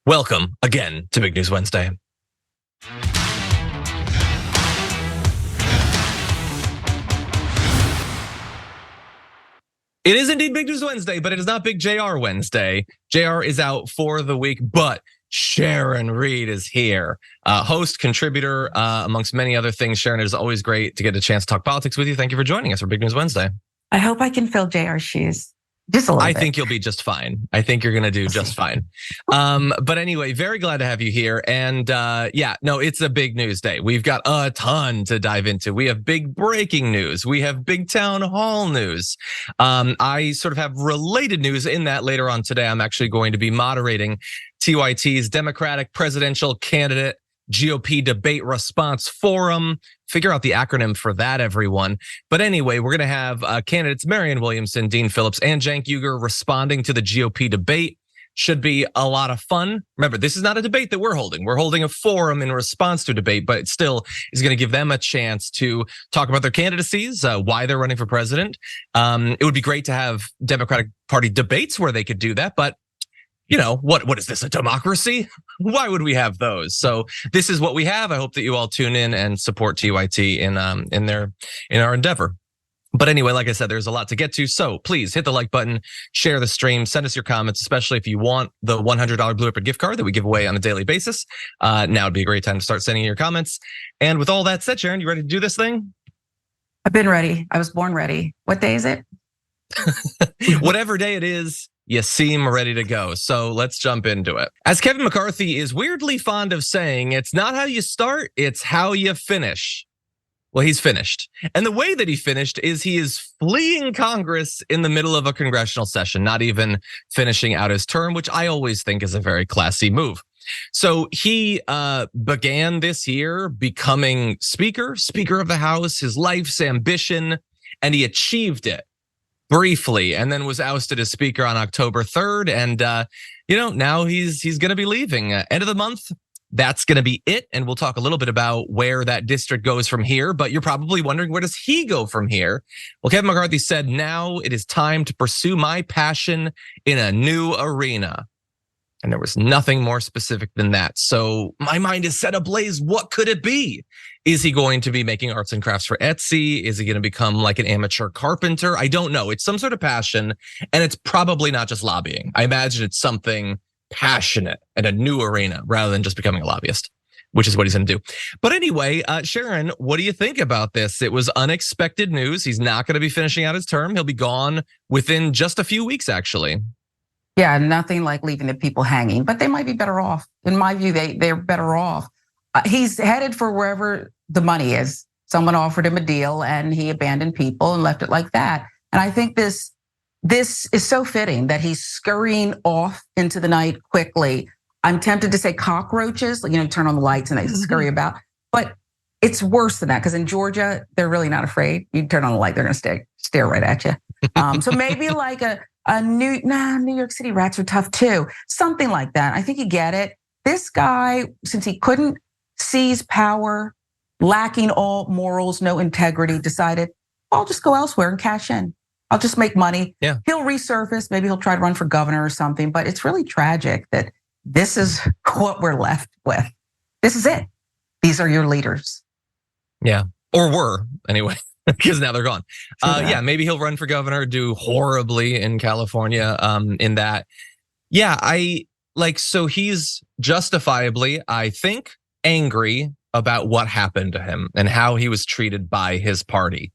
Welcome again to Big News Wednesday. It is indeed Big News Wednesday, but it is not Big JR Wednesday. JR is out for the week, but Sharon Reed is here. Host, contributor, amongst many other things. Sharon, it is always great to get a chance to talk politics with you. Thank you for joining us for Big News Wednesday. I hope I can fill JR's shoes. Just a little bit. I think you'll be just fine. I think you're going to do just fine. But anyway, very glad to have you here. And it's a big news day. We've got a ton to dive into. We have big breaking news. We have big town hall news. I sort of have related news in that later on today. I'm actually going to be moderating TYT's Democratic Presidential Candidate GOP Debate Response Forum. Figure out the acronym for that, everyone. But anyway, we're going to have candidates Marianne Williamson, Dean Phillips, and Cenk Uygur responding to the GOP debate. Should be a lot of fun. Remember, this is not a debate that we're holding. We're holding a forum in response to a debate, but it still is going to give them a chance to talk about their candidacies, why they're running for president. It would be great to have Democratic Party debates where they could do that, but you know, what is this, a democracy? Why would we have those? So this is what we have. I hope that you all tune in and support TYT in our endeavor. But anyway, like I said, there's a lot to get to. So please hit the like button, share the stream, send us your comments, especially if you want the $100 Blue Apron gift card that we give away on a daily basis. Now would be a great time to start sending your comments. And with all that said, Sharon, you ready to do this thing? I've been ready. I was born ready. What day is it? Whatever day it is, you seem ready to go. So let's jump into it. As Kevin McCarthy is weirdly fond of saying, it's not how you start, it's how you finish. Well, he's finished. And the way that he finished is he is fleeing Congress in the middle of a congressional session, not even finishing out his term, which I always think is a very classy move. So he began this year becoming Speaker of the House, his life's ambition, and he achieved it briefly, and then was ousted as Speaker on October 3rd. And now he's going to be leaving end of the month. That's going to be it. And we'll talk a little bit about where that district goes from here. But you're probably wondering, where does he go from here? Well, Kevin McCarthy said, now it is time to pursue my passion in a new arena. And there was nothing more specific than that. So my mind is set ablaze. What could it be? Is he going to be making arts and crafts for Etsy? Is he going to become like an amateur carpenter? I don't know. It's some sort of passion, and it's probably not just lobbying. I imagine it's something passionate and a new arena rather than just becoming a lobbyist, which is what he's going to do. But anyway, Sharon, what do you think about this? It was unexpected news. He's not going to be finishing out his term. He'll be gone within just a few weeks, actually. Yeah, nothing like leaving the people hanging, but they might be better off. In my view, they're better off. He's headed for wherever the money is. Someone offered him a deal and he abandoned people and left it like that. And I think this is so fitting that he's scurrying off into the night quickly. I'm tempted to say cockroaches, turn on the lights and they scurry about, but it's worse than that, because in Georgia, they're really not afraid. You turn on the light, they're gonna stare right at you. So maybe like New York City rats are tough too. Something like that. I think you get it. This guy, since he couldn't seize power, lacking all morals, no integrity, decided, I'll just go elsewhere and cash in. I'll just make money. Yeah. He'll resurface. Maybe he'll try to run for governor or something. But it's really tragic that this is what we're left with. This is it. These are your leaders. Yeah, or were anyway. Because now they're gone. Maybe he'll run for governor, do horribly in California. In that, so he's justifiably, I think, angry about what happened to him and how he was treated by his party.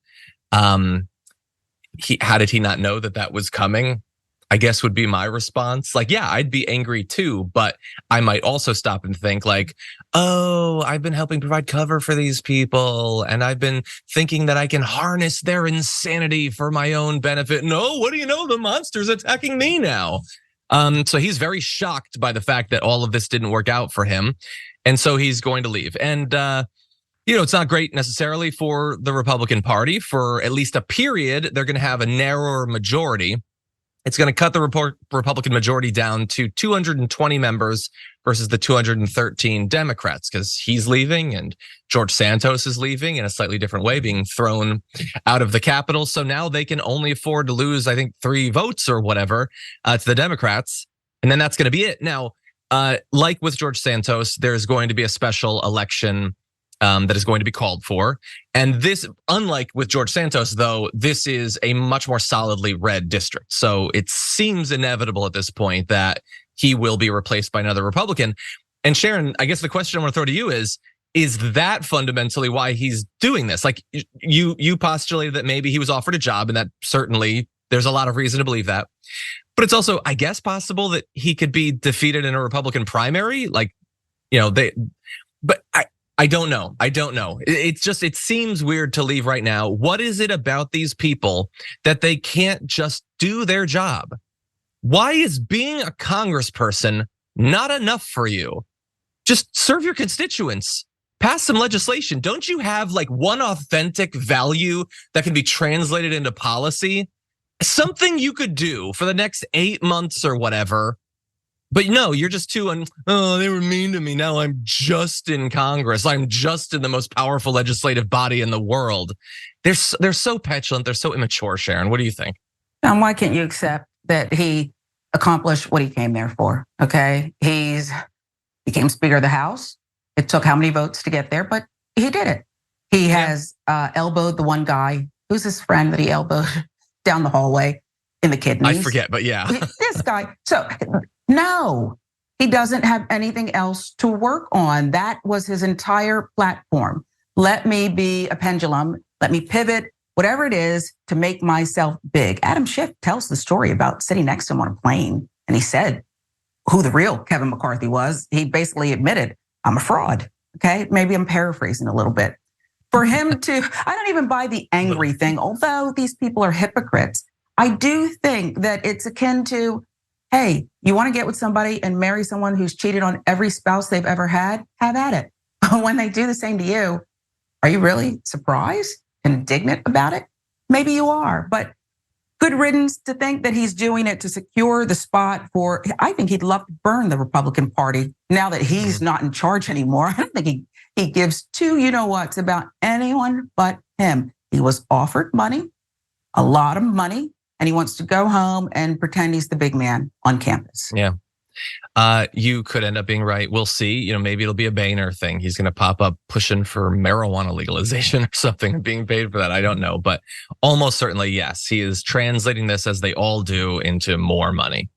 How did he not know that was coming? I guess would be my response. I'd be angry too, but I might also stop and think I've been helping provide cover for these people, and I've been thinking that I can harness their insanity for my own benefit. No, what do you know? The monster's attacking me now. So he's very shocked by the fact that all of this didn't work out for him. And so he's going to leave. And, it's not great necessarily for the Republican Party. For at least a period, they're going to have a narrower majority. It's going to cut the Republican majority down to 220 members versus the 213 Democrats, because he's leaving and George Santos is leaving in a slightly different way, being thrown out of the Capitol. So now they can only afford to lose, I think, 3 votes or whatever to the Democrats. And then that's going to be it. Now, like with George Santos, there's going to be a special election that is going to be called for. And this, unlike with George Santos, though, this is a much more solidly red district. So it seems inevitable at this point that he will be replaced by another Republican. And Sharon, I guess the question I want to throw to you is that fundamentally why he's doing this? Like you postulated that maybe he was offered a job, and that certainly there's a lot of reason to believe that. But it's also, I guess, possible that he could be defeated in a Republican primary. Like, but I don't know. It seems weird to leave right now. What is it about these people that they can't just do their job? Why is being a congressperson not enough for you? Just serve your constituents. Pass some legislation. Don't you have like one authentic value that can be translated into policy? Something you could do for the next 8 months or whatever. But no, you're just too, they were mean to me. Now I'm just in Congress. I'm just in the most powerful legislative body in the world. They're so petulant. They're so immature, Sharon. What do you think? And why can't you accept that he accomplished what he came there for? Okay, he became Speaker of the House. It took how many votes to get there, but he did it. He has elbowed the one guy who's his friend that he elbowed down the hallway in the kidneys. I forget, but yeah. This guy. So no, he doesn't have anything else to work on. That was his entire platform. Let me be a pendulum. Let me pivot, whatever it is, to make myself big. Adam Schiff tells the story about sitting next to him on a plane, and he said who the real Kevin McCarthy was. He basically admitted, I'm a fraud. Okay, maybe I'm paraphrasing a little bit. For him to, I don't even buy the angry thing, although these people are hypocrites. I do think that it's akin to, hey, you want to get with somebody and marry someone who's cheated on every spouse they've ever had? Have at it. When they do the same to you, are you really surprised, indignant about it? Maybe you are, but good riddance to think that he's doing it to secure the spot for, I think he'd love to burn the Republican Party now that he's not in charge anymore. I don't think he gives two you-know-whats about anyone but him. He was offered money, a lot of money, and he wants to go home and pretend he's the big man on campus. Yeah. You could end up being right. We'll see. Maybe it'll be a Boehner thing. He's going to pop up pushing for marijuana legalization or something, being paid for that. I don't know, but almost certainly, yes, he is translating this, as they all do, into more money.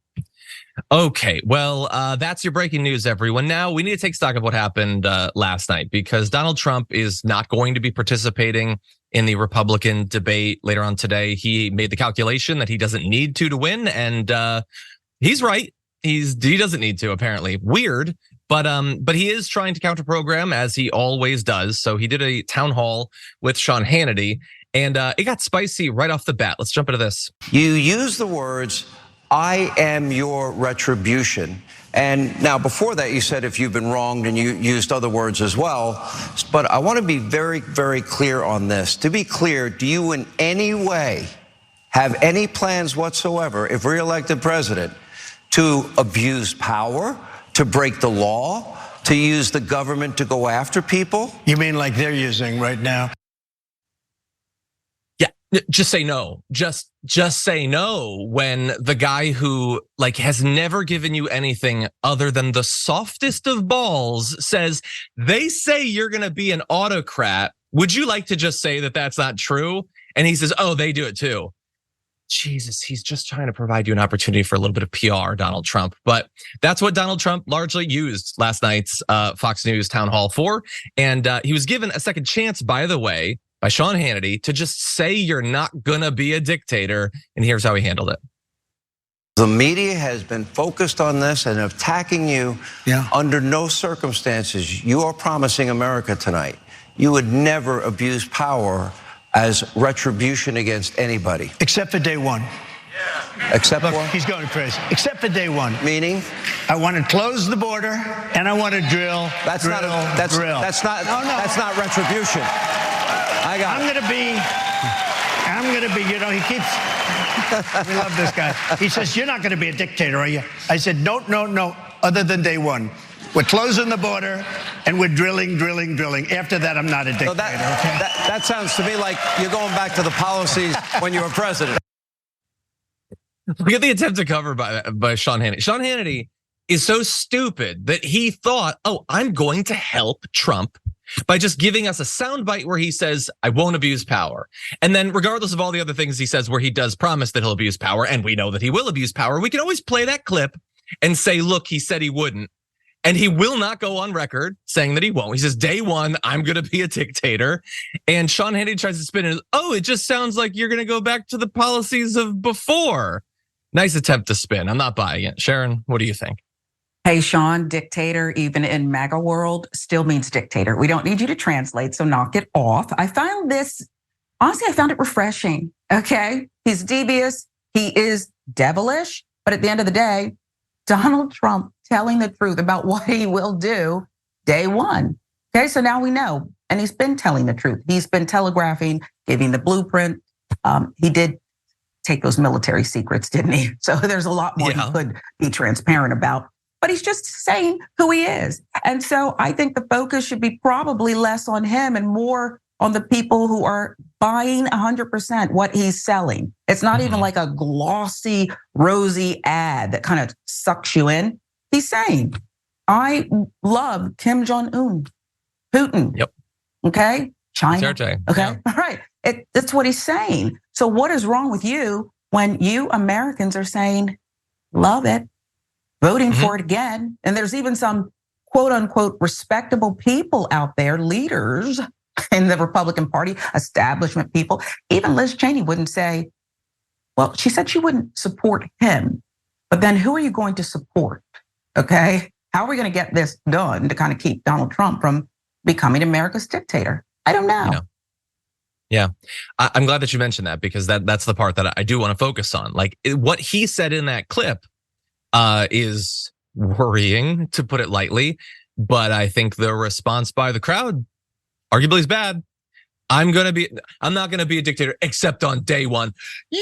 Okay, well, that's your breaking news, everyone. Now we need to take stock of what happened last night, because Donald Trump is not going to be participating in the Republican debate later on today. He made the calculation that he doesn't need to win, and he's right. He doesn't need to, apparently. Weird, but he is trying to counter program, as he always does. So he did a town hall with Sean Hannity, and it got spicy right off the bat. Let's jump into this. You use the words, I am your retribution. And now before that, you said if you've been wronged, and you used other words as well. But I want to be very, very clear on this. To be clear, do you in any way have any plans whatsoever, if reelected president, to abuse power, to break the law, to use the government to go after people? You mean like they're using right now? Yeah, just say no. Just say no when the guy who has never given you anything other than the softest of balls says, they say you're going to be an autocrat. Would you like to just say that that's not true? And he says, oh, they do it too. Jesus, he's just trying to provide you an opportunity for a little bit of PR, Donald Trump. But that's what Donald Trump largely used last night's Fox News town hall for. And he was given a second chance, by the way, by Sean Hannity, to just say you're not gonna be a dictator. And here's how he handled it. The media has been focused on this and attacking you. Under no circumstances, you are promising America tonight, you would never abuse power as retribution against anybody. Except for day one. Except Look, for? he's going crazy. Except for day one. Meaning? I want to close the border, and I want to drill. That's drill, not drill. That's not retribution. I got I'm gonna be, he keeps, we love this guy. He says, you're not gonna be a dictator, are you? I said, no, other than day one. We're closing the border, and we're drilling. After that, I'm not a dictator, okay? That sounds to me like you're going back to the policies when you were president. Look at the attempt to cover by Sean Hannity. Sean Hannity is so stupid that he thought, oh, I'm going to help Trump by just giving us a soundbite where he says, I won't abuse power. And then regardless of all the other things he says where he does promise that he'll abuse power, and we know that he will abuse power, we can always play that clip and say, look, he said he wouldn't. And he will not go on record saying that he won't. He says, day one, I'm going to be a dictator. And Sean Hannity tries to spin it. Oh, it just sounds like you're going to go back to the policies of before. Nice attempt to spin. I'm not buying it. Sharon, what do you think? Hey, Sean, dictator, even in MAGA world, still means dictator. We don't need you to translate, so knock it off. I found it refreshing, okay? He's devious, he is devilish, but at the end of the day, Donald Trump telling the truth about what he will do day one. Okay, so now we know, and he's been telling the truth. He's been telegraphing, giving the blueprint. He did take those military secrets, didn't he? So there's a lot more he could be transparent about. But he's just saying who he is. And so I think the focus should be probably less on him and more on the people who are buying 100% what he's selling. It's not even like a glossy, rosy ad that kind of sucks you in. He's saying, I love Kim Jong-un, Putin. Yep. Okay? China. Okay. Yeah. All right. That's what he's saying. So what is wrong with you when you Americans are saying, love it, voting for it again? And there's even some quote unquote respectable people out there, leaders in the Republican Party, establishment people. Even Liz Cheney wouldn't say, well, she said she wouldn't support him, but then who are you going to support? Okay. How are we going to get this done to kind of keep Donald Trump from becoming America's dictator? I don't know. Yeah, I'm glad that you mentioned that, because that's the part that I do want to focus on. Like what he said in that clip is worrying, to put it lightly. But I think the response by the crowd arguably is bad. I'm not gonna be a dictator except on day one. Yeah,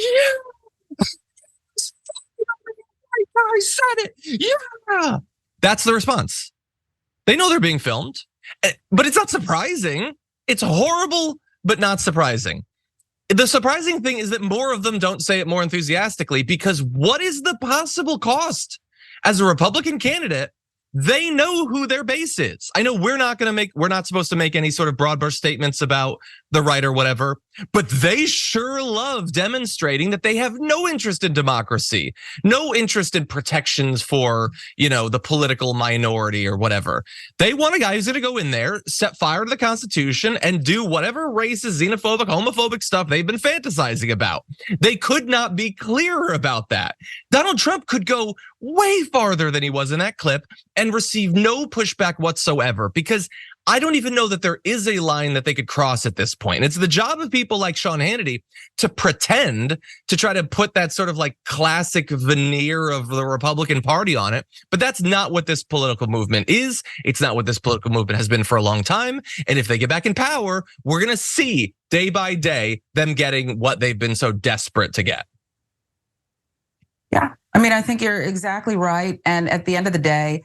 I said it. Yeah, that's the response. They know they're being filmed, but it's not surprising. It's horrible, but not surprising. The surprising thing is that more of them don't say it more enthusiastically, because what is the possible cost? As a Republican candidate, they know who their base is. I know we're not supposed to make any sort of broad brush statements about the right or whatever, but they sure love demonstrating that they have no interest in democracy, no interest in protections for, the political minority or whatever. They want a guy who's gonna go in there, set fire to the Constitution, and do whatever racist, xenophobic, homophobic stuff they've been fantasizing about. They could not be clearer about that. Donald Trump could go way farther than he was in that clip and receive no pushback whatsoever, because I don't even know that there is a line that they could cross at this point. It's the job of people like Sean Hannity to pretend to try to put that sort of like classic veneer of the Republican Party on it. But that's not what this political movement is. It's not what this political movement has been for a long time. And if they get back in power, we're going to see day by day them getting what they've been so desperate to get. Yeah, I mean, I think you're exactly right. And at the end of the day,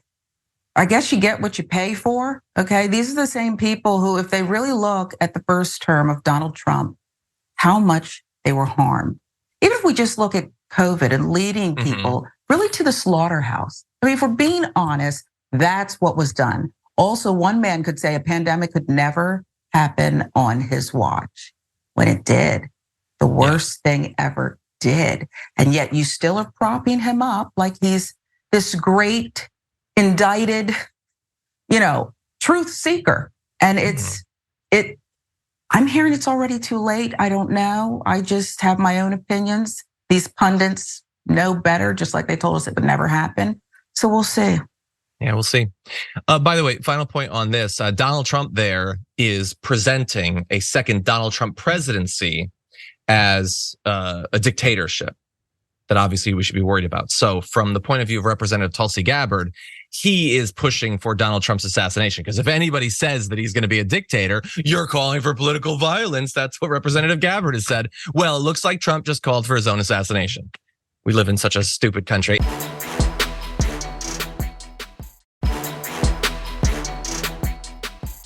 I guess you get what you pay for, okay? These are the same people who, if they really look at the first term of Donald Trump, how much they were harmed. Even if we just look at COVID and leading people really to the slaughterhouse. I mean, if we're being honest, that's what was done. Also, one man could say a pandemic could never happen on his watch. When it did, the worst thing ever did. And yet you still are propping him up like he's this great indicted, truth seeker. And I'm hearing it's already too late. I don't know. I just have my own opinions. These pundits know better, just like they told us it would never happen. So we'll see. Yeah, we'll see. By the way, final point on this, Donald Trump there is presenting a second Donald Trump presidency as a dictatorship that obviously we should be worried about. So from the point of view of Representative Tulsi Gabbard, he is pushing for Donald Trump's assassination. Because if anybody says that he's going to be a dictator, you're calling for political violence. That's what Representative Gabbard has said. Well, it looks like Trump just called for his own assassination. We live in such a stupid country.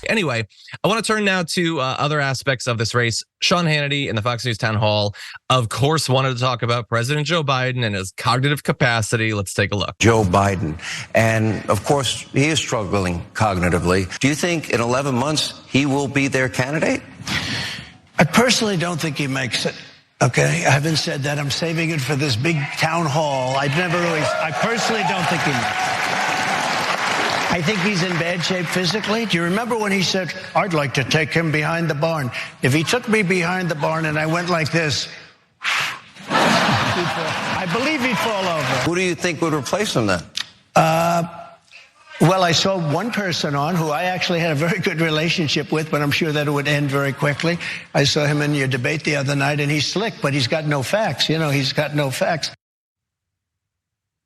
Anyway, I want to turn now to other aspects of this race. Sean Hannity in the Fox News town hall, of course, wanted to talk about President Joe Biden and his cognitive capacity. Let's take a look. Joe Biden. And of course, he is struggling cognitively. Do you think in 11 months he will be their candidate? I personally don't think he makes it. Okay, I haven't said that. I'm saving it for this big town hall. I personally don't think he makes it. I think he's in bad shape physically. Do you remember when he said, I'd like to take him behind the barn? If he took me behind the barn and I went like this, I believe he'd fall over. Who do you think would replace him then? Well, I saw one person on who I actually had a very good relationship with, but I'm sure that it would end very quickly. I saw him in your debate the other night, and he's slick, but he's got no facts. You know, he's got no facts.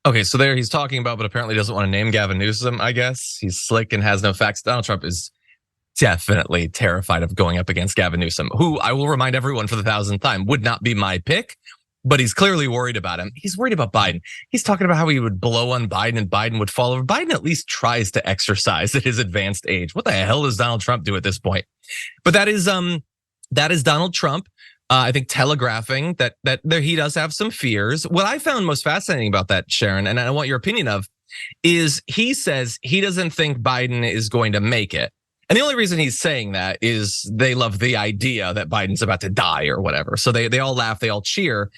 Okay, so there he's talking about, but apparently doesn't want to name Gavin Newsom, I guess. He's slick and has no facts. Donald Trump is definitely terrified of going up against Gavin Newsom, who I will remind everyone for the 1,000th time would not be my pick, but he's clearly worried about him. He's worried about Biden. He's talking about how he would blow on Biden and Biden would fall over. Biden at least tries to exercise at his advanced age. What the hell does Donald Trump do at this point? But that is Donald Trump. I think telegraphing that there he does have some fears. What I found most fascinating about that, Sharon, and I want your opinion of, is he says he doesn't think Biden is going to make it. And the only reason he's saying that is they love the idea that Biden's about to die or whatever. So they all laugh, they all cheer.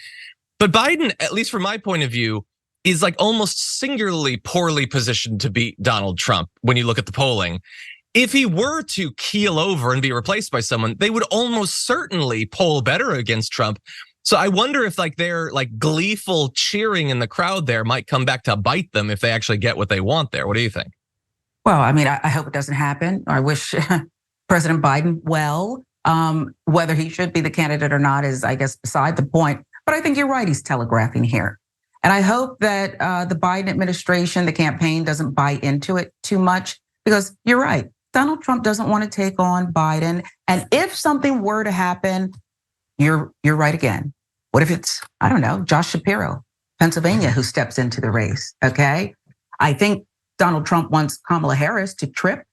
But Biden, at least from my point of view, is like almost singularly poorly positioned to beat Donald Trump when you look at the polling. If he were to keel over and be replaced by someone, they would almost certainly poll better against Trump. So I wonder if like their like gleeful cheering in the crowd there might come back to bite them if they actually get what they want there. What do you think? Well, I mean, I hope it doesn't happen. I wish President Biden well. Whether he should be the candidate or not is, I guess, beside the point. But I think you're right. He's telegraphing here. And I hope that the Biden administration, the campaign doesn't buy into it too much, because you're right. Donald Trump doesn't want to take on Biden. And if something were to happen, you're right again. What if it's, I don't know, Josh Shapiro, Pennsylvania, who steps into the race, okay? I think Donald Trump wants Kamala Harris to trip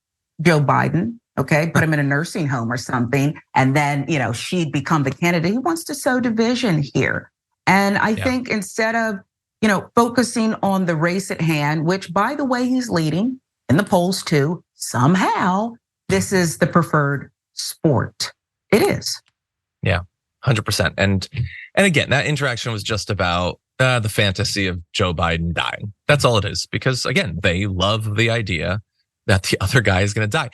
Joe Biden, okay? Put him in a nursing home or something. And then, she'd become the candidate. He wants to sow division here. And I think instead of, focusing on the race at hand, which by the way, he's leading in the polls too, somehow this is the preferred sport. It is. Yeah, 100%. And again, that interaction was just about the fantasy of Joe Biden dying. That's all it is. Because again, they love the idea that the other guy is going to die.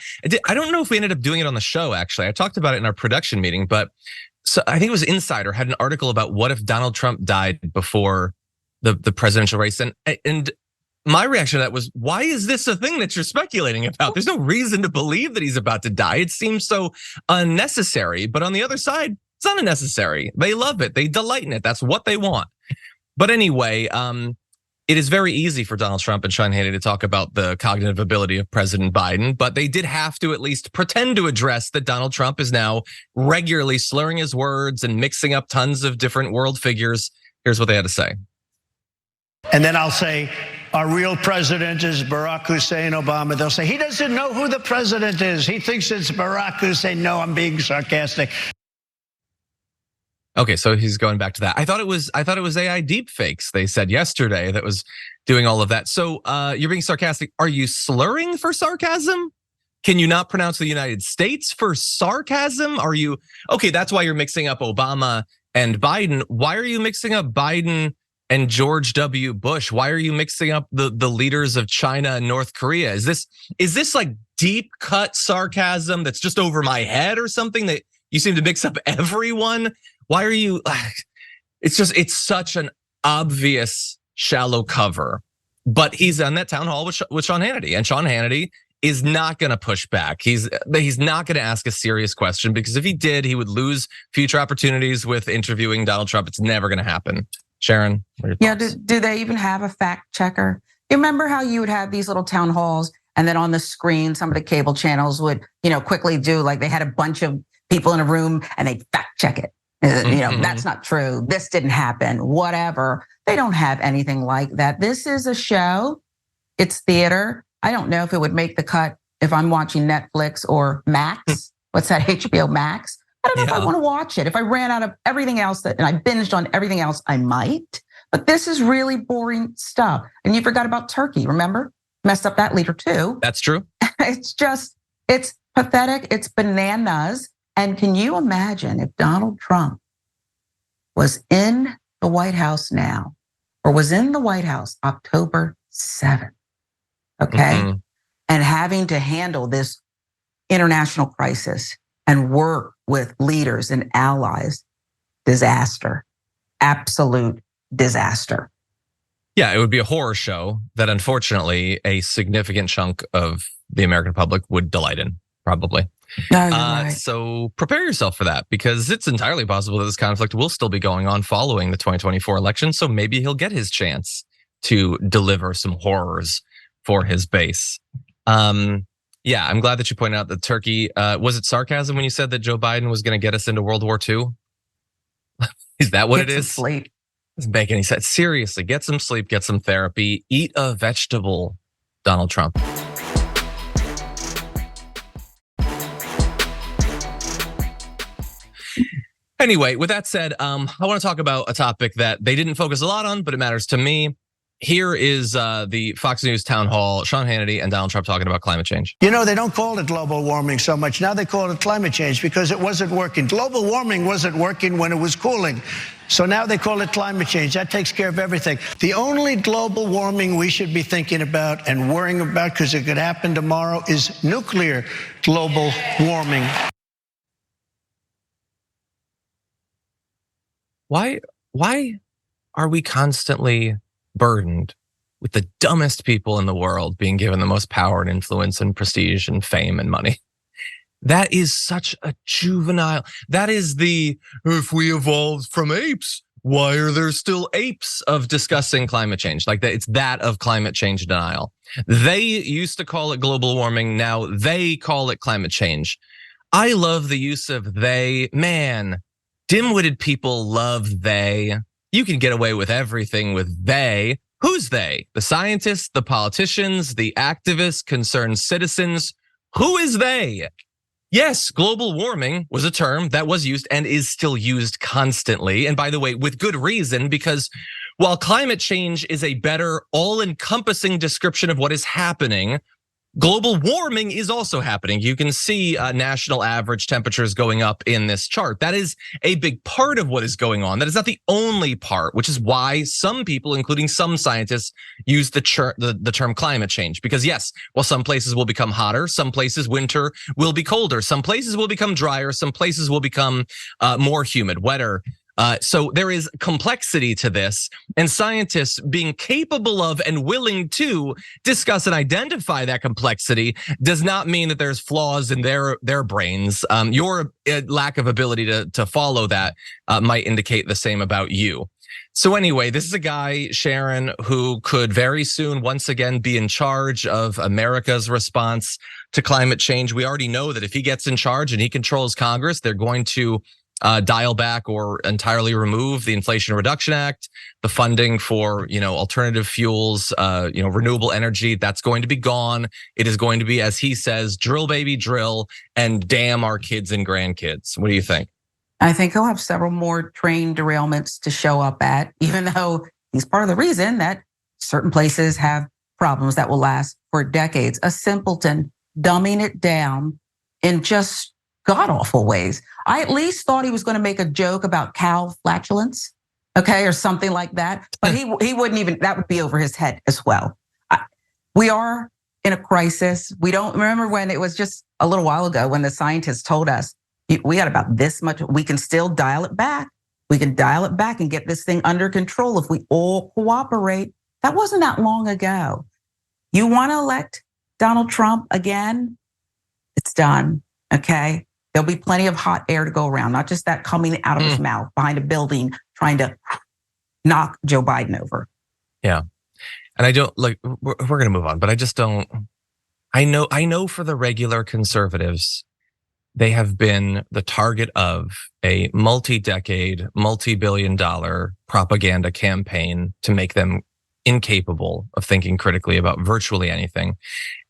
I don't know if we ended up doing it on the show, actually. I talked about it in our production meeting, but so I think it was Insider had an article about what if Donald Trump died before the presidential race. And my reaction to that was, why is this a thing that you're speculating about? There's no reason to believe that he's about to die. It seems so unnecessary. But on the other side, it's not unnecessary. They love it. They delight in it. That's what they want. But anyway, it is very easy for Donald Trump and Sean Hannity to talk about the cognitive ability of President Biden, but they did have to at least pretend to address that Donald Trump is now regularly slurring his words and mixing up tons of different world figures. Here's what they had to say. And then I'll say, our real president is Barack Hussein Obama. They'll say, he doesn't know who the president is. He thinks it's Barack Hussein. No, I'm being sarcastic. Okay, so he's going back to that. I thought it was AI deepfakes, they said yesterday, that was doing all of that. So you're being sarcastic. Are you slurring for sarcasm? Can you not pronounce the United States for sarcasm? Are you okay? That's why you're mixing up Obama and Biden. Why are you mixing up Biden and George W. Bush? Why are you mixing up the leaders of China and North Korea? Is this like deep cut sarcasm that's just over my head or something that you seem to mix up everyone? Why are you? It's such an obvious shallow cover. But he's on that town hall with Sean Hannity, and Sean Hannity is not going to push back. He's not going to ask a serious question, because if he did, he would lose future opportunities with interviewing Donald Trump. It's never going to happen. Sharon, what are your thoughts? Do they even have a fact checker? You remember how you would have these little town halls, and then on the screen, some of the cable channels would, quickly do, like they had a bunch of people in a room and they fact check it. That's not true. This didn't happen, whatever. They don't have anything like that. This is a show. It's theater. I don't know if it would make the cut if I'm watching Netflix or Max. What's that, HBO Max? I don't know if I want to watch it. If I ran out of everything else and I binged on everything else, I might. But this is really boring stuff. And you forgot about Turkey, remember? Messed up that leader too. That's true. It's pathetic. It's bananas. And can you imagine if Donald Trump was in the White House now, or was in the White House October 7th, okay? And having to handle this international crisis and work with leaders and allies, disaster, absolute disaster. Yeah, it would be a horror show that unfortunately a significant chunk of the American public would delight in, probably. No, you're right. So prepare yourself for that, because it's entirely possible that this conflict will still be going on following the 2024 election. So maybe he'll get his chance to deliver some horrors for his base. Yeah, I'm glad that you pointed out that Turkey, was it sarcasm when you said that Joe Biden was going to get us into World War II? Is that what it is? Sleep. Doesn't make any sense. Seriously, get some sleep, get some therapy, eat a vegetable, Donald Trump. Anyway, with that said, I want to talk about a topic that they didn't focus a lot on, but it matters to me. Here is the Fox News town hall, Sean Hannity and Donald Trump talking about climate change. You know, they don't call it global warming so much. Now they call it climate change because it wasn't working. Global warming wasn't working when it was cooling. So now they call it climate change. That takes care of everything. The only global warming we should be thinking about and worrying about, because it could happen tomorrow, is nuclear global warming. Why are we constantly burdened with the dumbest people in the world being given the most power and influence and prestige and fame and money? That is such a juvenile. That is if we evolved from apes, why are there still apes of discussing climate change? Like that, it's that of climate change denial. They used to call it global warming. Now they call it climate change. I love the use of they. Man, dim-witted people love they. You can get away with everything with they. Who's they? The scientists, the politicians, the activists, concerned citizens. Who is they? Yes, global warming was a term that was used and is still used constantly. And by the way, with good reason, because while climate change is a better all-encompassing description of what is happening, global warming is also happening. You can see national average temperatures going up in this chart. That is a big part of what is going on. That is not the only part, which is why some people, including some scientists, use the term climate change. Because yes, while some places will become hotter, some places winter will be colder, some places will become drier, some places will become more humid, wetter. So there is complexity to this, and scientists being capable of and willing to discuss and identify that complexity does not mean that there's flaws in their brains. Your lack of ability to follow that might indicate the same about you. So anyway, this is a guy, Sharon, who could very soon once again be in charge of America's response to climate change. We already know that if he gets in charge and he controls Congress, they're going to dial back or entirely remove the Inflation Reduction Act, the funding for, alternative fuels, renewable energy. That's going to be gone. It is going to be, as he says, drill baby drill, and damn our kids and grandkids. What do you think? I think he'll have several more train derailments to show up at, even though he's part of the reason that certain places have problems that will last for decades. A simpleton dumbing it down in just god-awful ways. I at least thought he was going to make a joke about cow flatulence, okay, or something like that. But he wouldn't even, that would be over his head as well. We are in a crisis. We don't remember when it was just a little while ago when the scientists told us we got about this much, we can still dial it back. We can dial it back and get this thing under control if we all cooperate. That wasn't that long ago. You want to elect Donald Trump again? It's done, okay? There'll be plenty of hot air to go around, not just that coming out of his mouth behind a building trying to knock Joe Biden over. Yeah. And I don't we're going to move on, but I just don't. I know for the regular conservatives, they have been the target of a multi-decade, multi-billion-dollar propaganda campaign to make them incapable of thinking critically about virtually anything,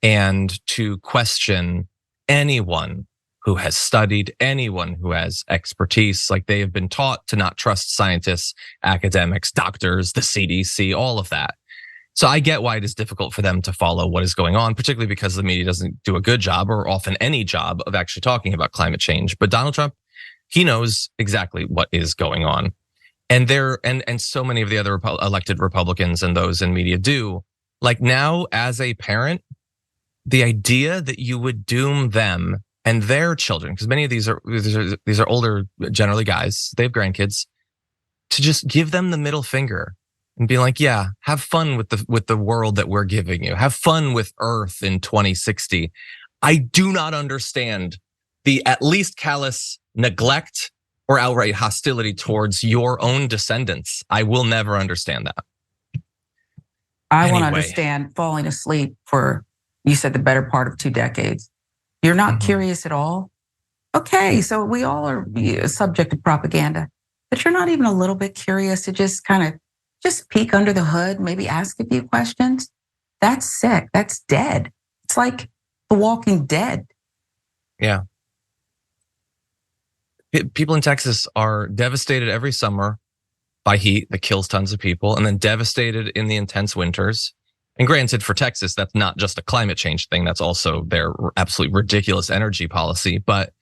and to question anyone who has studied, anyone who has expertise. Like, they have been taught to not trust scientists, academics, doctors, the CDC, all of that. So I get why it is difficult for them to follow what is going on, particularly because the media doesn't do a good job, or often any job, of actually talking about climate change. But Donald Trump, he knows exactly what is going on. And and so many of the other elected Republicans and those in media do. Like, now, as a parent, the idea that you would doom them and their children, because many of these are older, generally guys, they have grandkids, to just give them the middle finger and be like, yeah, have fun with the world that we're giving you. Have fun with Earth in 2060. I do not understand the at least callous neglect or outright hostility towards your own descendants. I will never understand that. I won't understand falling asleep for, you said, the better part of 2 decades. You're not curious at all? Okay, so we all are subject to propaganda, but you're not even a little bit curious to just kind of just peek under the hood, maybe ask a few questions? That's sick. That's dead. It's like The Walking Dead. Yeah. People in Texas are devastated every summer by heat that kills tons of people, and then devastated in the intense winters. And granted, for Texas, that's not just a climate change thing. That's also their absolutely ridiculous energy policy. But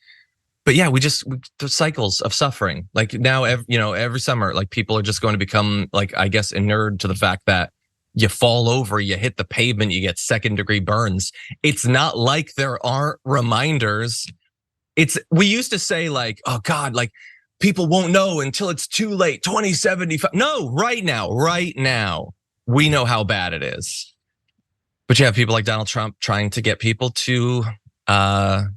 yeah, the cycles of suffering. Like, now, every summer, like, people are just going to become, like, I guess, inured to the fact that you fall over, you hit the pavement, you get 2nd-degree burns. It's not like there aren't reminders. We used to say, like, oh God, like, people won't know until it's too late, 2075. No, right now, we know how bad it is. But you have people like Donald Trump trying to get people to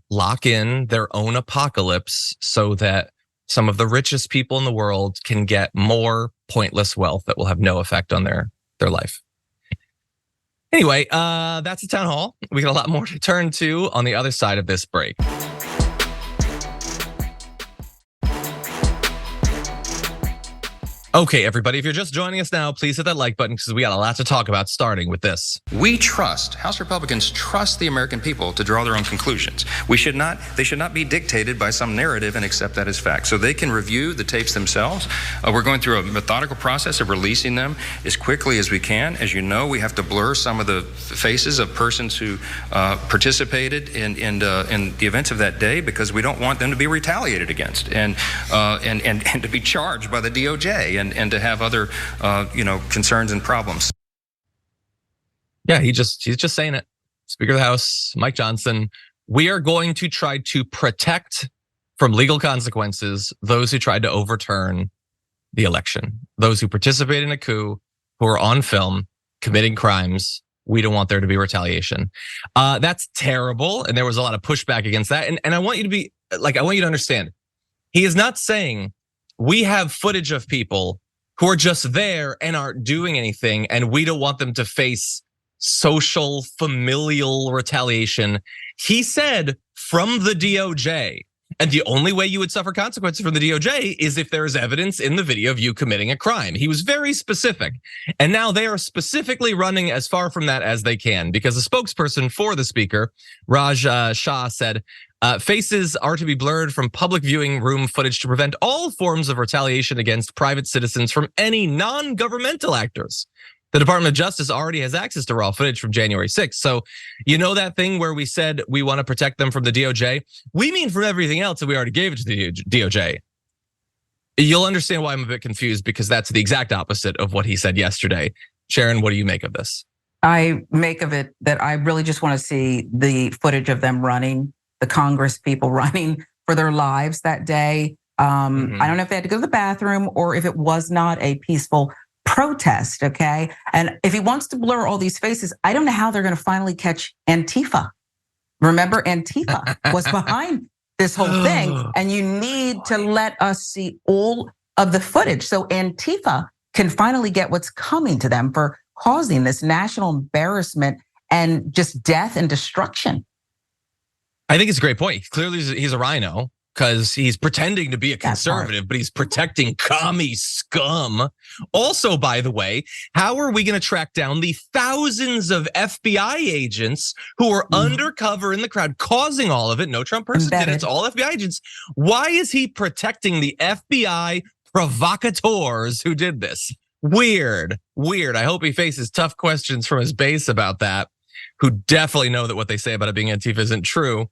lock in their own apocalypse so that some of the richest people in the world can get more pointless wealth that will have no effect on their life. Anyway, that's a town hall. We got a lot more to turn to on the other side of this break. Okay, everybody, if you're just joining us now, please hit that like button, because we got a lot to talk about, starting with this. House Republicans trust the American people to draw their own conclusions. They should not be dictated by some narrative and accept that as fact. So they can review the tapes themselves. We're going through a methodical process of releasing them as quickly as we can. As you know, we have to blur some of the faces of persons who participated in the events of that day, because we don't want them to be retaliated against and to be charged by the DOJ and to have other concerns and problems. Yeah, he's just saying it. Speaker of the House, Mike Johnson, we are going to try to protect from legal consequences those who tried to overturn the election, those who participated in a coup, who are on film committing crimes. We don't want there to be retaliation. That's terrible, and there was a lot of pushback against that. And I want you to understand, he is not saying we have footage of people who are just there and aren't doing anything, and we don't want them to face social, familial retaliation. He said from the DOJ. And the only way you would suffer consequences from the DOJ is if there is evidence in the video of you committing a crime. He was very specific. And now they are specifically running as far from that as they can, because a spokesperson for the speaker, Raj Shah, said, faces are to be blurred from public viewing room footage to prevent all forms of retaliation against private citizens from any non-governmental actors. The Department of Justice already has access to raw footage from January 6th. So you know that thing where we said we want to protect them from the DOJ? We mean from everything else that we already gave it to the DOJ. You'll understand why I'm a bit confused, because that's the exact opposite of what he said yesterday. Sharon, what do you make of this? I make of it that I really just want to see the footage of them running, the Congress people running for their lives that day. I don't know if they had to go to the bathroom or if it was not a peaceful protest, okay? And if he wants to blur all these faces, I don't know how they're going to finally catch Antifa. Remember, Antifa was behind this whole thing, and you need to let us see all of the footage so Antifa can finally get what's coming to them for causing this national embarrassment and just death and destruction. I think it's a great point. Clearly, he's a rhino. because he's pretending to be a conservative, but he's protecting commie scum. Also, by the way, how are we going to track down the thousands of FBI agents who are undercover in the crowd causing all of it? No Trump person did it. It's all FBI agents. Why is he protecting the FBI provocateurs who did this? Weird. I hope he faces tough questions from his base about that, who definitely know that what they say about it being Antifa isn't true.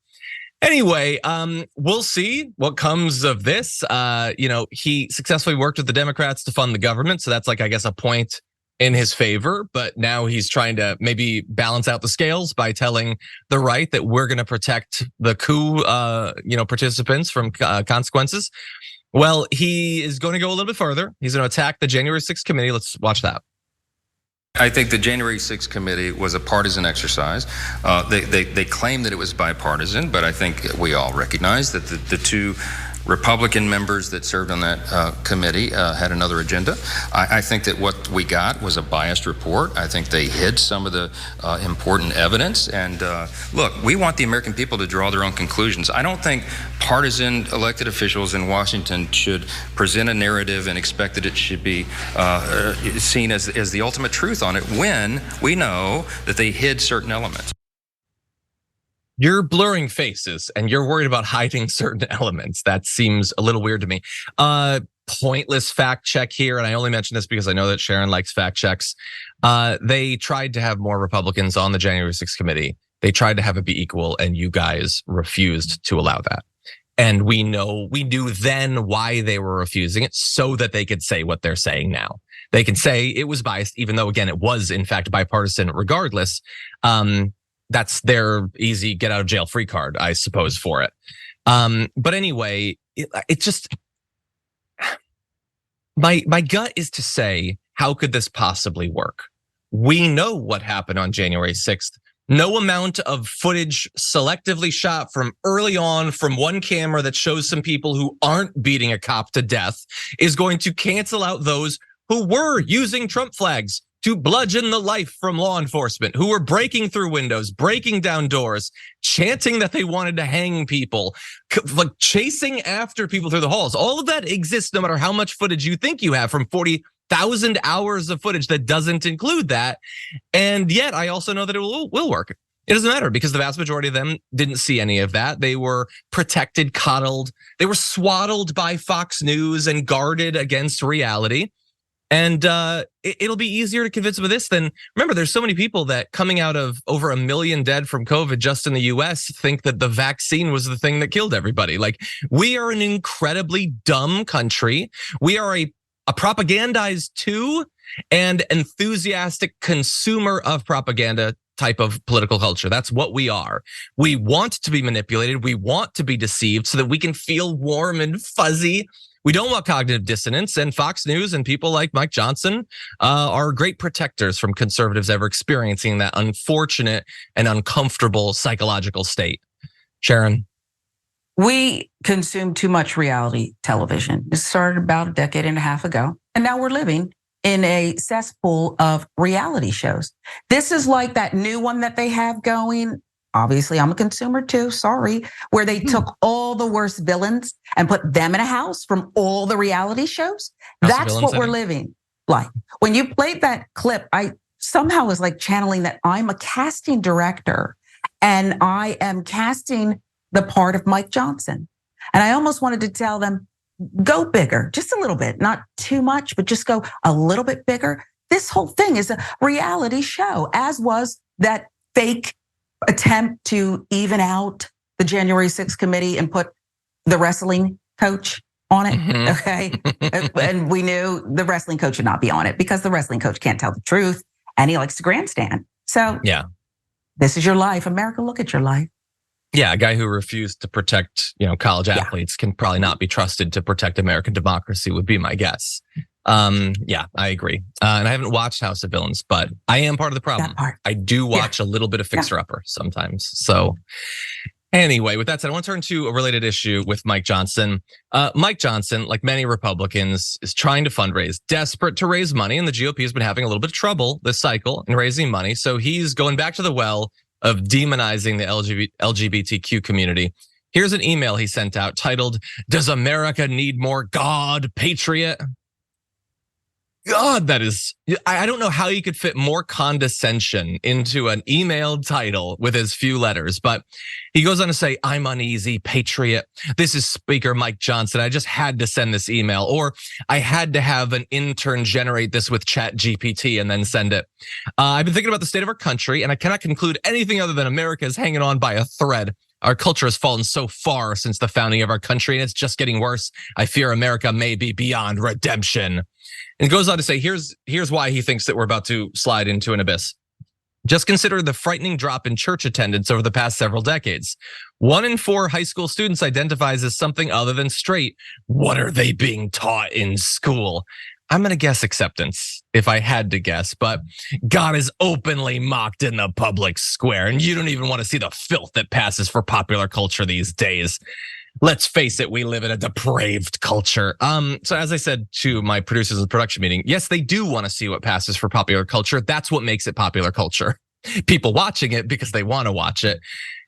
Anyway, we'll see what comes of this. He successfully worked with the Democrats to fund the government. So that's like, I guess, a point in his favor. But now he's trying to maybe balance out the scales by telling the right that we're going to protect the coup, participants from consequences. Well, he is going to go a little bit further. He's going to attack the January 6th committee. Let's watch that. I think the January 6th committee was a partisan exercise. They claim that it was bipartisan, but I think we all recognize that the two Republican members that served on that committee had another agenda. I think that what we got was a biased report. I think they hid some of the important evidence. And look, we want the American people to draw their own conclusions. I don't think partisan elected officials in Washington should present a narrative and expect that it should be seen as the ultimate truth on it when we know that they hid certain elements. You're blurring faces and you're worried about hiding certain elements. That seems a little weird to me. Pointless fact check here. And I only mention this because I know that Sharon likes fact checks. They tried to have more Republicans on the January 6th committee. They tried to have it be equal and you guys refused to allow that. And we knew then why they were refusing it so that they could say what they're saying now. They can say it was biased, even though, again, it was in fact bipartisan regardless. That's their easy get out of jail free card, I suppose, for it. But anyway, it just, my gut is to say, how could this possibly work? We know what happened on January 6th. No amount of footage selectively shot from early on from one camera that shows some people who aren't beating a cop to death is going to cancel out those who were using Trump flags to bludgeon the life from law enforcement, who were breaking through windows, breaking down doors, chanting that they wanted to hang people, like chasing after people through the halls. All of that exists no matter how much footage you think you have from 40,000 hours of footage that doesn't include that. And yet I also know that it will work. It doesn't matter because the vast majority of them didn't see any of that. They were protected, coddled. They were swaddled by Fox News and guarded against reality. And it'll be easier to convince them of this than, remember, there's so many people that coming out of over 1 million dead from COVID just in the US think that the vaccine was the thing that killed everybody. Like, we are an incredibly dumb country. We are a propagandized to and enthusiastic consumer of propaganda type of political culture. That's what we are. We want to be manipulated. We want to be deceived so that we can feel warm and fuzzy. We don't want cognitive dissonance, and Fox News and people like Mike Johnson are great protectors from conservatives ever experiencing that unfortunate and uncomfortable psychological state. Sharon? We consume too much reality television. It started about a decade and a half ago, and now we're living in a cesspool of reality shows. This is like that new one that they have going. Obviously, I'm a consumer too, sorry, where they took all the worst villains and put them in a house from all the reality shows. That's what we're living like. When you played that clip, I somehow was like channeling that I'm a casting director and I am casting the part of Mike Johnson. And I almost wanted to tell them, go bigger, just a little bit, not too much, but just go a little bit bigger. This whole thing is a reality show, as was that fake attempt to even out the January 6th committee and put the wrestling coach on it, okay? And we knew the wrestling coach should not be on it because the wrestling coach can't tell the truth and he likes to grandstand. So yeah, this is your life. America, look at your life. Yeah, a guy who refused to protect, college athletes can probably not be trusted to protect American democracy would be my guess. Yeah, I agree. And I haven't watched House of Villains, but I am part of the problem. I do watch a little bit of Fixer Upper sometimes. So anyway, with that said, I want to turn to a related issue with Mike Johnson. Mike Johnson, like many Republicans, is trying to fundraise, desperate to raise money. And the GOP has been having a little bit of trouble this cycle in raising money. So he's going back to the well of demonizing the LGBTQ community. Here's an email he sent out titled, "Does America Need More God, Patriot?" God, that is, I don't know how you could fit more condescension into an email title with as few letters, but he goes on to say, "I'm uneasy, Patriot. This is Speaker Mike Johnson. I just had to send this email, or I had to have an intern generate this with ChatGPT and then send it. I've been thinking about the state of our country, and I cannot conclude anything other than America is hanging on by a thread. Our culture has fallen so far since the founding of our country, and it's just getting worse. I fear America may be beyond redemption." And goes on to say, here's why he thinks that we're about to slide into an abyss. "Just consider the frightening drop in church attendance over the past several decades. 1 in 4 high school students identifies as something other than straight. What are they being taught in school?" I'm going to guess acceptance, if I had to guess, but God is openly mocked in the public square, and you don't even want to see the filth that passes for popular culture these days. Let's face it, we live in a depraved culture. So as I said to my producers in the production meeting, yes, they do want to see what passes for popular culture. That's what makes it popular culture. People watching it because they want to watch it.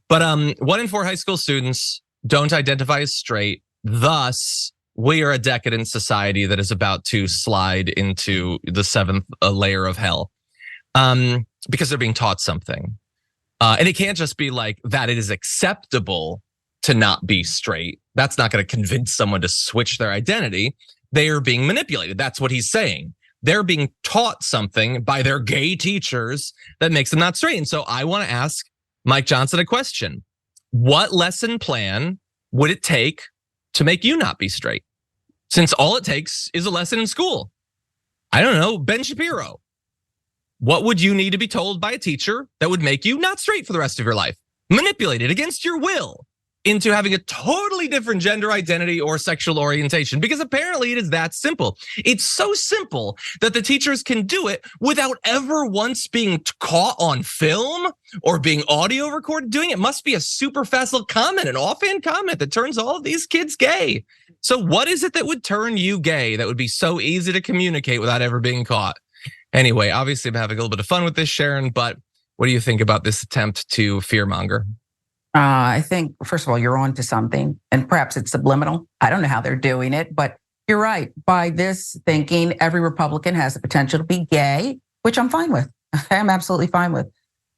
But 1 in 4 high school students don't identify as straight. Thus, we are a decadent society that is about to slide into the 7th layer of hell because they're being taught something. And it can't just be like that it is acceptable to not be straight. That's not going to convince someone to switch their identity. They are being manipulated. That's what he's saying. They're being taught something by their gay teachers that makes them not straight. And so I want to ask Mike Johnson a question. What lesson plan would it take to make you not be straight? Since all it takes is a lesson in school. I don't know, Ben Shapiro. What would you need to be told by a teacher that would make you not straight for the rest of your life? Manipulated against your will into having a totally different gender identity or sexual orientation, because apparently it is that simple. It's so simple that the teachers can do it without ever once being caught on film or being audio recorded doing it. Must be a super fast little comment, an offhand comment that turns all of these kids gay. So what is it that would turn you gay that would be so easy to communicate without ever being caught? Anyway, obviously I'm having a little bit of fun with this, Sharon, but what do you think about this attempt to fearmonger? I think, first of all, you're on to something, and perhaps it's subliminal. I don't know how they're doing it, but you're right. By this thinking, every Republican has the potential to be gay, which I'm fine with. I'm absolutely fine with.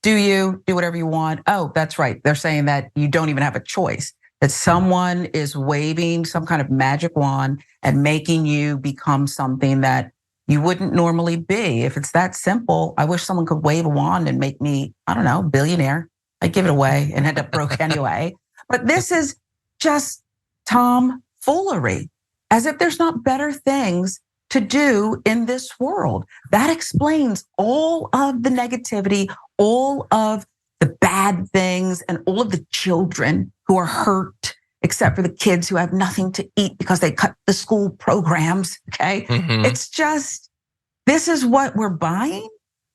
Do you do whatever you want? Oh, that's right. They're saying that you don't even have a choice, that someone is waving some kind of magic wand and making you become something that you wouldn't normally be. If it's that simple, I wish someone could wave a wand and make me, I don't know, billionaire. I'd give it away and end up broke anyway. But this is just tomfoolery, as if there's not better things to do in this world. That explains all of the negativity, all of the bad things, and all of the children who are hurt, except for the kids who have nothing to eat because they cut the school programs, okay? Mm-hmm. It's just, this is what we're buying.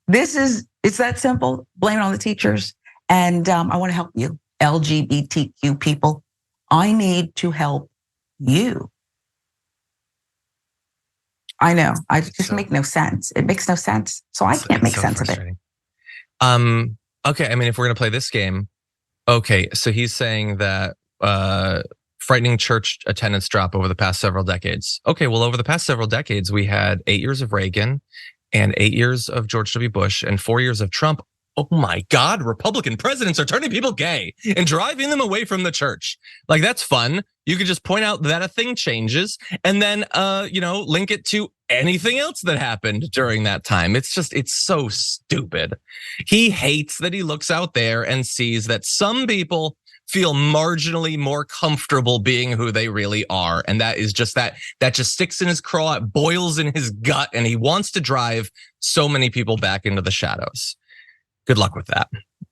It's that simple. Blame it on the teachers. And I want to help you, LGBTQ people. I need to help you. I know. I just make no sense. It makes no sense. So I can't make sense of it. Okay. I mean, if we're going to play this game, okay. So he's saying that frightening church attendance drop over the past several decades. Okay. Well, over the past several decades, we had 8 years of Reagan and 8 years of George W. Bush and 4 years of Trump. Oh my God, Republican presidents are turning people gay and driving them away from the church. Like, that's fun. You could just point out that a thing changes and then, link it to anything else that happened during that time. It's so stupid. He hates that he looks out there and sees that some people feel marginally more comfortable being who they really are. And that is just that just sticks in his craw, it boils in his gut, and he wants to drive so many people back into the shadows. Good luck with that.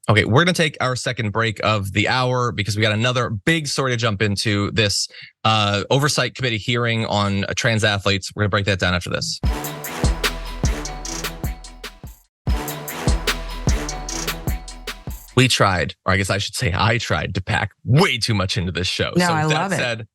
Okay, we're going to take our second break of the hour because we got another big story to jump into, this oversight committee hearing on trans athletes. We're going to break that down after this. We tried, or I guess I should say I tried, to pack way too much into this show. No, I love it.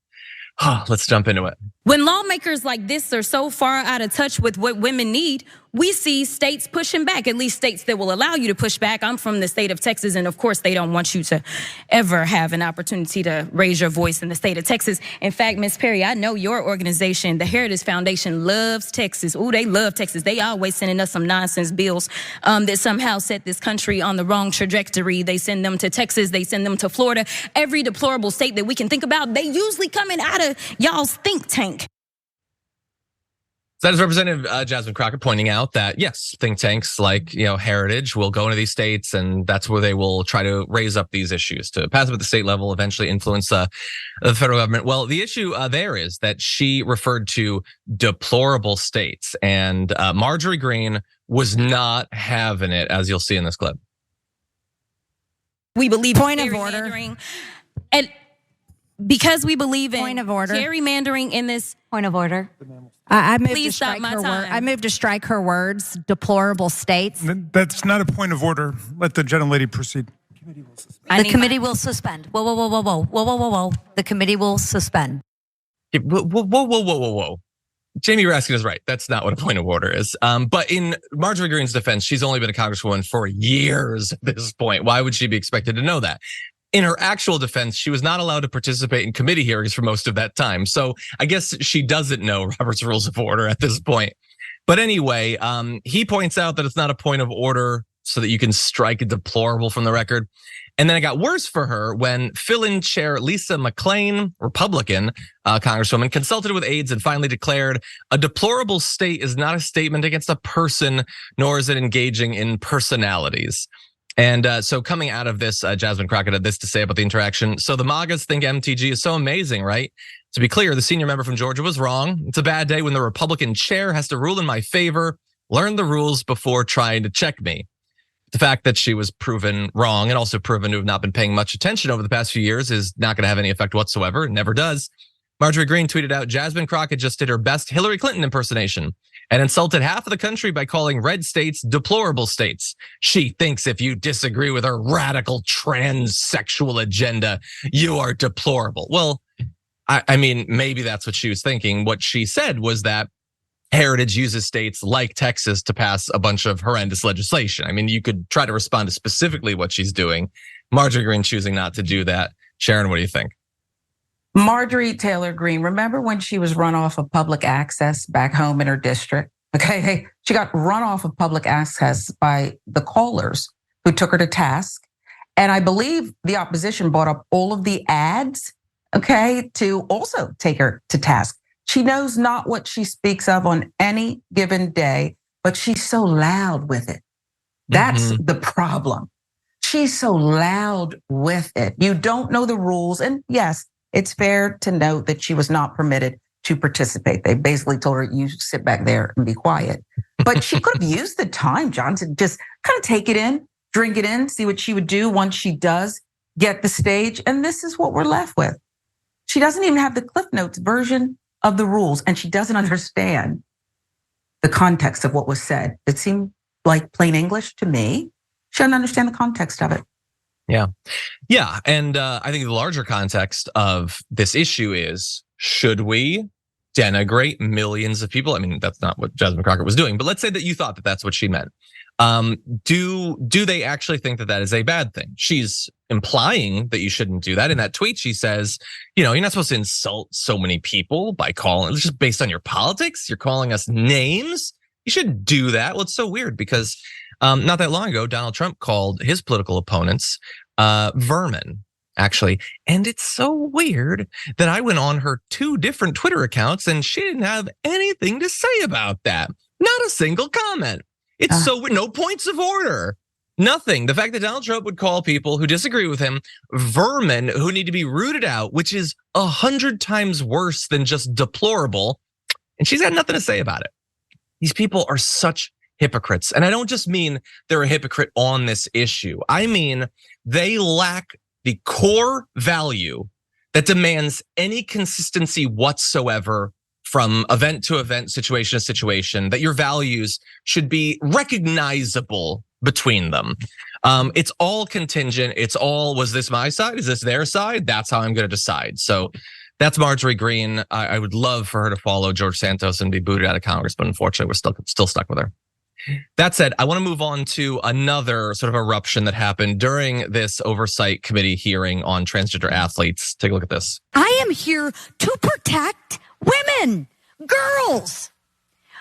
Let's jump into it. When lawmakers like this are so far out of touch with what women need, we see states pushing back, at least states that will allow you to push back. I'm from the state of Texas, and of course, they don't want you to ever have an opportunity to raise your voice in the state of Texas. In fact, Ms. Perry, I know your organization, the Heritage Foundation, loves Texas. Ooh, they love Texas. They always sending us some nonsense bills that somehow set this country on the wrong trajectory. They send them to Texas, they send them to Florida. Every deplorable state that we can think about, they usually coming out of y'all's think tank. That is Representative Jasmine Crockett pointing out that, yes, think tanks like, Heritage will go into these states, and that's where they will try to raise up these issues to pass them at the state level, eventually influence the federal government. Well, the issue there is that she referred to deplorable states, and Marjorie Greene was not having it, as you'll see in this clip. We believe point of order, and because we believe in point of order, gerrymandering in this point of order. I moved Please to strike stop my her time. I moved to strike her words, deplorable states. That's not a point of order. Let the gentlelady proceed. The committee will suspend. Whoa, whoa, whoa, whoa, whoa, whoa, whoa, whoa, whoa. The committee will suspend. Whoa. Jamie Raskin is right. That's not what a point of order is. But in Marjorie Greene's defense, she's only been a congresswoman for years at this point. Why would she be expected to know that? In her actual defense, she was not allowed to participate in committee hearings for most of that time. So I guess she doesn't know Robert's Rules of Order at this point. But anyway, he points out that it's not a point of order so that you can strike a deplorable from the record. And then it got worse for her when fill-in chair Lisa McClain, Republican congresswoman, consulted with aides and finally declared a deplorable state is not a statement against a person, nor is it engaging in personalities. And so coming out of this, Jasmine Crockett had this to say about the interaction. So the MAGAs think MTG is so amazing, right? To be clear, the senior member from Georgia was wrong. It's a bad day when the Republican chair has to rule in my favor. Learn the rules before trying to check me. The fact that she was proven wrong and also proven to have not been paying much attention over the past few years is not going to have any effect whatsoever. It never does. Marjorie Greene tweeted out, Jasmine Crockett just did her best Hillary Clinton impersonation and insulted half of the country by calling red states deplorable states. She thinks if you disagree with her radical transsexual agenda, you are deplorable. Well, I mean, maybe that's what she was thinking. What she said was that Heritage uses states like Texas to pass a bunch of horrendous legislation. I mean, you could try to respond to specifically what she's doing. Marjorie Greene choosing not to do that. Sharon, what do you think? Marjorie Taylor Greene, remember when she was run off of public access back home in her district? Okay, she got run off of public access by the callers who took her to task. And I believe the opposition brought up all of the ads, okay, to also take her to task. She knows not what she speaks of on any given day, but she's so loud with it. That's the problem. She's so loud with it. You don't know the rules. And yes, it's fair to note that she was not permitted to participate. They basically told her, you sit back there and be quiet. But she could have used the time, John, to just kind of take it in, drink it in, see what she would do once she does get the stage. And this is what we're left with. She doesn't even have the Cliff Notes version of the rules, and she doesn't understand the context of what was said. It seemed like plain English to me. She doesn't understand the context of it. Yeah. And I think the larger context of this issue is, should we denigrate millions of people? I mean, that's not what Jasmine Crockett was doing, but let's say that you thought that that's what she meant. Do they actually think that that is a bad thing? She's implying that you shouldn't do that. In that tweet, she says, you're not supposed to insult so many people by calling, it's just based on your politics. You're calling us names. You shouldn't do that. Well, it's so weird because not that long ago, Donald Trump called his political opponents vermin, actually. And it's so weird that I went on her 2 different Twitter accounts and she didn't have anything to say about that. Not a single comment. It's so weird. No points of order. Nothing. The fact that Donald Trump would call people who disagree with him vermin who need to be rooted out, which is 100 times worse than just deplorable. And she's had nothing to say about it. These people are such hypocrites. And I don't just mean they're a hypocrite on this issue. I mean, they lack the core value that demands any consistency whatsoever from event to event, situation to situation, that your values should be recognizable between them. It's all contingent. It's all, was this my side? Is this their side? That's how I'm going to decide. So that's Marjorie Greene. I would love for her to follow George Santos and be booted out of Congress, but unfortunately, we're still stuck with her. That said, I want to move on to another sort of eruption that happened during this oversight committee hearing on transgender athletes. Take a look at this. I am here to protect women, girls.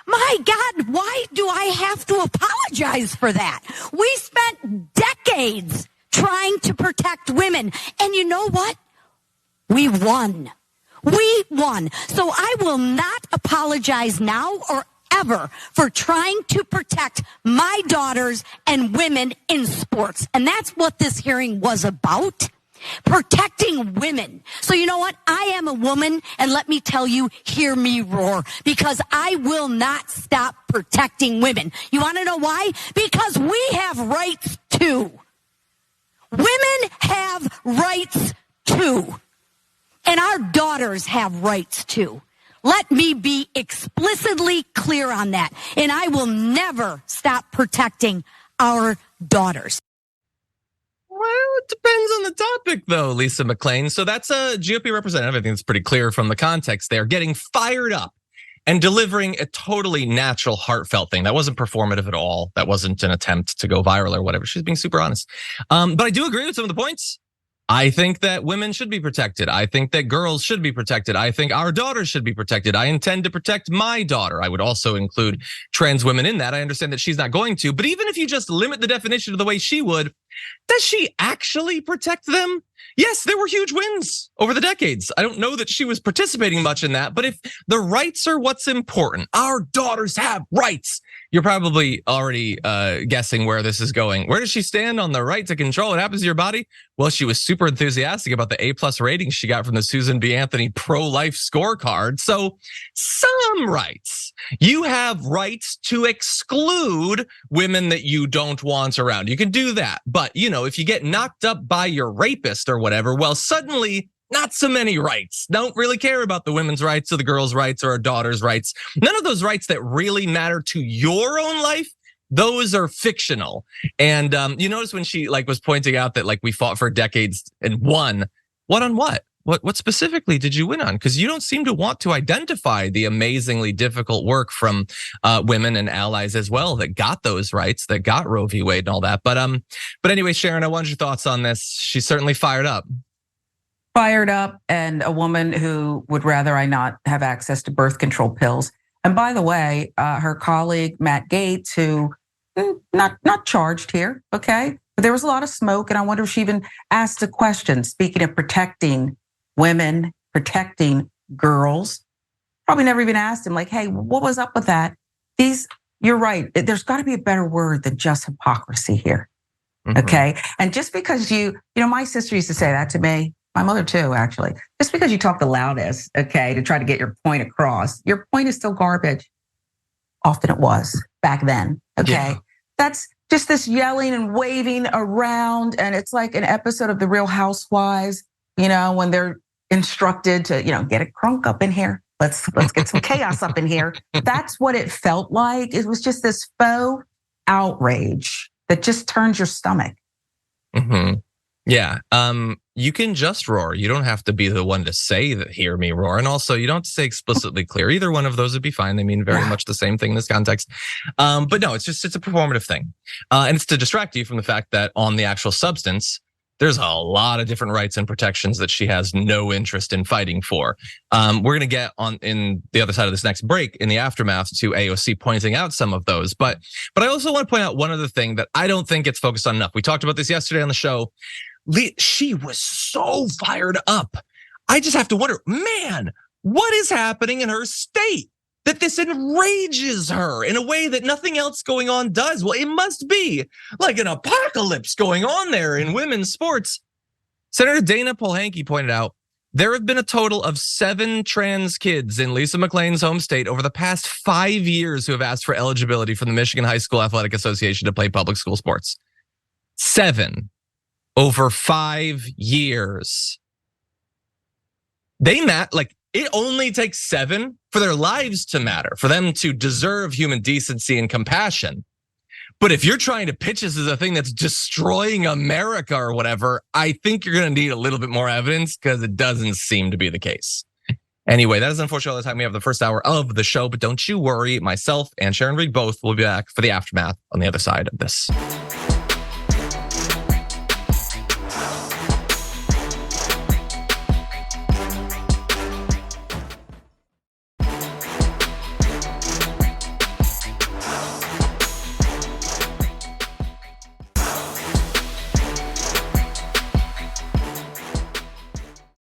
My God, why do I have to apologize for that? We spent decades trying to protect women. And you know what? We won. We won. So I will not apologize now or ever for trying to protect my daughters and women in sports. And that's what this hearing was about. Protecting women. So you know what? I am a woman, and let me tell you, hear me roar, because I will not stop protecting women. You want to know why? Because we have rights too. Women have rights too. And our daughters have rights too. Let me be explicitly clear on that. And I will never stop protecting our daughters. Well, it depends on the topic, though, Lisa McClain. So that's a GOP representative. I think it's pretty clear from the context there, getting fired up and delivering a totally natural, heartfelt thing. That wasn't performative at all. That wasn't an attempt to go viral or whatever. She's being super honest. But I do agree with some of the points. I think that women should be protected. I think that girls should be protected. I think our daughters should be protected. I intend to protect my daughter. I would also include trans women in that. I understand that she's not going to, but even if you just limit the definition to the way she would, does she actually protect them? Yes, there were huge wins over the decades. I don't know that she was participating much in that, but if the rights are what's important, our daughters have rights. You're probably already guessing where this is going. Where does she stand on the right to control what happens to your body? Well, she was super enthusiastic about the A+ rating she got from the Susan B. Anthony pro-life scorecard. So some rights. You have rights to exclude women that you don't want around. You can do that. But, if you get knocked up by your rapist or whatever, well, suddenly not so many rights. Don't really care about the women's rights or the girls' rights or our daughter's rights. None of those rights that really matter to your own life, those are fictional. And you notice when she was pointing out that we fought for decades and won. What on what? What specifically did you win on? Because you don't seem to want to identify the amazingly difficult work from women and allies as well that got those rights, that got Roe v. Wade and all that. But anyway, Sharon, I wanted your thoughts on this. She's certainly fired up. Fired up, and a woman who would rather I not have access to birth control pills. And by the way, her colleague Matt Gaetz, who not charged here, okay, but there was a lot of smoke, and I wonder if she even asked a question. Speaking of protecting women, protecting girls, probably never even asked him, hey, what was up with that? You're right. There's got to be a better word than just hypocrisy here, okay? And just because my sister used to say that to me. My mother too, actually. Just because you talk the loudest, okay, to try to get your point across, your point is still garbage. Often it was back then, okay? Yeah. That's just this yelling and waving around, and it's like an episode of The Real Housewives, when they're instructed to, get a crunk up in here. Let's get some chaos up in here. That's what it felt like. It was just this faux outrage that just turns your stomach. Yeah. You can just roar. You don't have to be the one to say that, hear me roar. And also you don't have to say explicitly clear. Either one of those would be fine. They mean very much the same thing in this context. But no, it's a performative thing. And it's to distract you from the fact that on the actual substance, there's a lot of different rights and protections that she has no interest in fighting for. We're going to get on in the other side of this next break in the aftermath to AOC pointing out some of those. But I also want to point out one other thing that I don't think gets focused on enough. We talked about this yesterday on the show. She was so fired up. I just have to wonder, man, what is happening in her state that this enrages her in a way that nothing else going on does? Well, it must be like an apocalypse going on there in women's sports. Senator Dana Polanyi pointed out, there have been a total of 7 trans kids in Lisa McClain's home state over the past 5 years who have asked for eligibility from the Michigan High School Athletic Association to play public school sports. 7 over 5 years. It only takes 7 for their lives to matter, for them to deserve human decency and compassion. But if you're trying to pitch this as a thing that's destroying America or whatever, I think you're going to need a little bit more evidence, because it doesn't seem to be the case. Anyway, that is unfortunately all the time we have the first hour of the show, but don't you worry, myself and Sharon Reed both will be back for the aftermath on the other side of this.